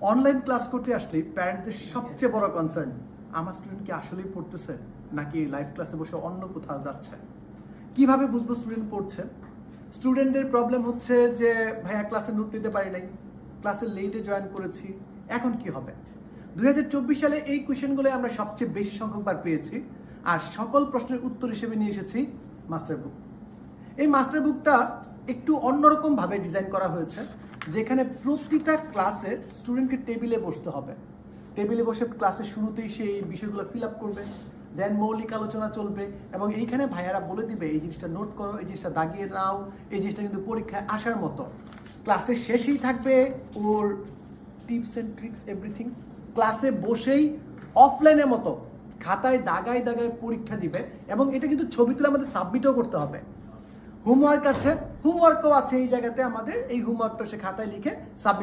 Online class করতে আসলে প্যারেন্টসদের সবচেয়ে বড় কনসার্ন আমার স্টুডেন্ট কি আসলেই পড়তেছে নাকি লাইভ ক্লাসে বসে অন্য কোথাও যাচ্ছে। কিভাবে বুঝবো স্টুডেন্ট পড়ছে? স্টুডেন্টদের প্রবলেম হচ্ছে যে ভাইয়া ক্লাসে নোট নিতে পারি নাই, ক্লাসে লেটে জয়েন করেছি, এখন কি হবে? 2024 সালে এই কোয়েশ্চেনগুলো আমরা সবচেয়ে বেশি সংখ্যকবার পেয়েছি, আর সকল প্রশ্নের উত্তর হিসেবে নিয়ে এসেছি মাস্টার বুক। এই মাস্টার বুকটা একটু অন্যরকম ভাবে ডিজাইন করা হয়েছে, যেখানে প্রতিটা ক্লাসে স্টুডেন্টকে টেবিলে বসতে হবে। টেবিলে বসে ক্লাসের শুরুতেই সেই বিষয়গুলো ফিল আপ করবে, দেন মৌলিক আলোচনা চলবে এবং এইখানে ভাইয়ারা বলে দিবে এই জিনিসটা নোট করো, এই জিনিসটা দাগিয়ে নাও, এই জিনিসটা কিন্তু পরীক্ষায় আসার মতো। ক্লাসের শেষেই থাকবে ওর টিপস অ্যান্ড ট্রিক্স এভরিথিং। ক্লাসে বসেই অফলাইনের মতো খাতায় দাগায় দাগায় পরীক্ষা দিবে এবং এটা কিন্তু ছবি তুলে আমাদের সাবমিটও করতে হবে। হোমওয়ার্ক আছে, হোমওয়ার্কও আছে এই জায়গাতে, আমাদের এই হোমওয়ার্কটা সে খাতায় লিখে সাবমিট